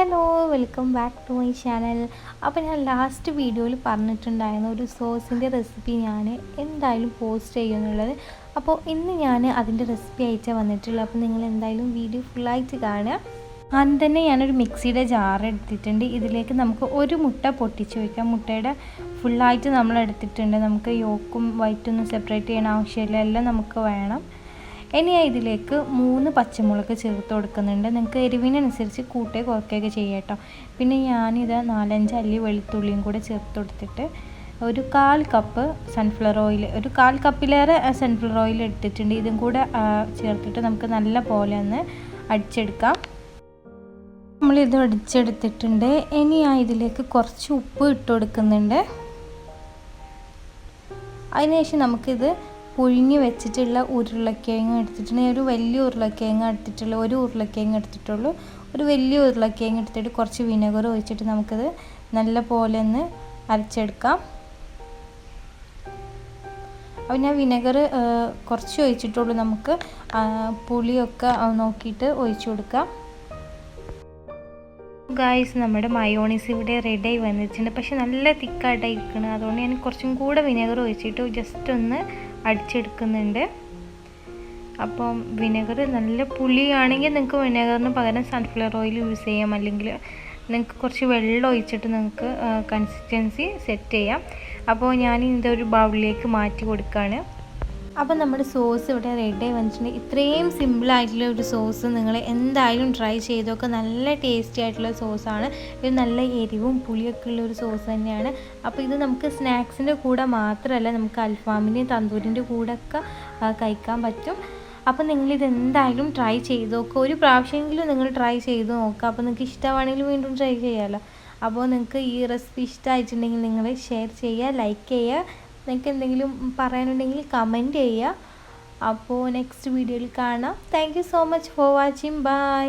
Hello welcome back to my channel. അപ്പോൾ ഞാൻ last വീഡിയോയിൽ പറഞ്ഞിട്ടുണ്ടായിരുന്ന ഒരു സോസിൻ്റെ റെസിപ്പി ഞാൻ എന്തായാലും പോസ്റ്റ് ചെയ്യുമെന്നുള്ളത്. അപ്പോൾ ഇന്ന് ഞാൻ അതിൻ്റെ റെസിപ്പി അയച്ചാൽ വന്നിട്ടുള്ളത്. അപ്പോൾ നിങ്ങൾ എന്തായാലും വീഡിയോ ഫുള്ളായിട്ട് കാണുക. ആദ്യം തന്നെ ഞാനൊരു മിക്സിയുടെ ജാർ എടുത്തിട്ടുണ്ട്. ഇതിലേക്ക് നമുക്ക് ഒരു മുട്ട പൊട്ടിച്ച് വയ്ക്കാം. മുട്ടയുടെ ഫുള്ളായിട്ട് നമ്മൾ എടുത്തിട്ടുണ്ട്. നമുക്ക് യോക്കും വൈറ്റൊന്നും സെപ്പറേറ്റ് ചെയ്യണ ആവശ്യമില്ല, എല്ലാം നമുക്ക് വേണം. ഇനി ഇതിലേക്ക് 3 പച്ചമുളക് ചേർത്ത് കൊടുക്കുന്നുണ്ട്. നിങ്ങൾക്ക് എരിവിനനുസരിച്ച് കൂട്ടുകയോ കുറയ്ക്കുകയൊക്കെ ചെയ്യാം കേട്ടോ. പിന്നെ ഞാനിത് 4-5 അല്ലി വെളുത്തുള്ളിയും കൂടെ ചേർത്ത് കൊടുത്തിട്ട് ഒരു 1/4 കപ്പ് സൺഫ്ലവർ ഓയിൽ, ഒരു 1/4 കപ്പിലേറെ സൺഫ്ലവർ ഓയിൽ എടുത്തിട്ടുണ്ട്. ഇതും കൂടെ ചേർത്തിട്ട് നമുക്ക് നല്ല പോലെ ഒന്ന് അടിച്ചെടുക്കാം. നമ്മളിത് അടിച്ചെടുത്തിട്ടുണ്ട്. ഇനി ഇതിലേക്ക് കുറച്ച് ഉപ്പ് ഇട്ട് കൊടുക്കുന്നുണ്ട്. അതിനുശേഷം നമുക്കിത് പുഴുങ്ങി വെച്ചിട്ടുള്ള ഉരുളക്കിഴങ്ങ് എടുത്തിട്ടുണ്ട്. ഒരു വലിയ ഉരുളക്കിഴങ്ങ് എടുത്തിട്ടുള്ള ഒരു ഉരുളക്കിഴങ്ങ് എടുത്തിട്ടുള്ളൂ. ഒരു വലിയ ഉരുളക്കിഴങ്ങ് എടുത്തിട്ട് കുറച്ച് വിനെഗർ ഒഴിച്ചിട്ട് നമുക്കിത് നല്ല പോലെ ഒന്ന് അരച്ചെടുക്കാം. അപ്പോൾ ഞാൻ വിനെഗർ കുറച്ച് ഒഴിച്ചിട്ടുള്ളൂ. നമുക്ക് പുളിയൊക്കെ നോക്കിയിട്ട് ഒഴിച്ചു കൊടുക്കാം. ഗായ്സ്, നമ്മുടെ മയോണീസ് ഇവിടെ റെഡിയായി വന്നിട്ടുണ്ട്. പക്ഷെ നല്ല തിക്കായിട്ടായിരിക്കണം. അതുകൊണ്ട് ഞാൻ കുറച്ചും കൂടെ വിനെഗർ ഒഴിച്ചിട്ട് ജസ്റ്റ് ഒന്ന് അടിച്ചെടുക്കുന്നുണ്ട്. അപ്പം വിനെഗർ നല്ല പുളിയാണെങ്കിൽ നിങ്ങൾക്ക് വിനെഗറിന് പകരം സൺഫ്ലവർ ഓയിൽ യൂസ് ചെയ്യാം. അല്ലെങ്കിൽ നിങ്ങൾക്ക് കുറച്ച് വെള്ളം ഒഴിച്ചിട്ട് നിങ്ങൾക്ക് കൺസിസ്റ്റൻസി സെറ്റ് ചെയ്യാം. അപ്പോൾ ഞാൻ ഇതൊരു ബൗളിലേക്ക് മാറ്റി കൊടുക്കുകയാണ്. അപ്പോൾ നമ്മുടെ സോസ് ഇവിടെ റെഡിയായി വന്നിട്ടുണ്ട്. ഇത്രയും സിമ്പിളായിട്ടുള്ള ഒരു സോസ് നിങ്ങൾ എന്തായാലും ട്രൈ ചെയ്തൊക്കെ. നല്ല ടേസ്റ്റി ആയിട്ടുള്ള സോസാണ് ഇത്. നല്ല എരിവും പുളിയൊക്കെ ഉള്ള ഒരു സോസ് തന്നെയാണ്. അപ്പോൾ ഇത് നമുക്ക് സ്നാക്സിൻ്റെ കൂടെ മാത്രമല്ല, നമുക്ക് അൽഫാമിൻ്റെയും തന്തൂരിൻ്റെ കൂടെ ഒക്കെ കഴിക്കാൻ പറ്റും. അപ്പോൾ നിങ്ങളിത് എന്തായാലും ട്രൈ ചെയ്ത് നോക്കുക. ഒരു പ്രാവശ്യമെങ്കിലും നിങ്ങൾ ട്രൈ ചെയ്ത് നോക്കുക. അപ്പോൾ നിങ്ങൾക്ക് ഇഷ്ടമാണെങ്കിൽ വീണ്ടും ട്രൈ ചെയ്യാമല്ലോ. അപ്പോൾ നിങ്ങൾക്ക് ഈ റെസിപ്പി ഇഷ്ടമായിട്ടുണ്ടെങ്കിൽ നിങ്ങൾ ഷെയർ ചെയ്യുക, ലൈക്ക് ചെയ്യുക. നിങ്ങൾക്ക് എന്തെങ്കിലും പറയാനുണ്ടെങ്കിൽ കമൻറ്റ് ചെയ്യുക. അപ്പോൾ നെക്സ്റ്റ് വീഡിയോയിൽ കാണാം. Thank you so much for watching. By.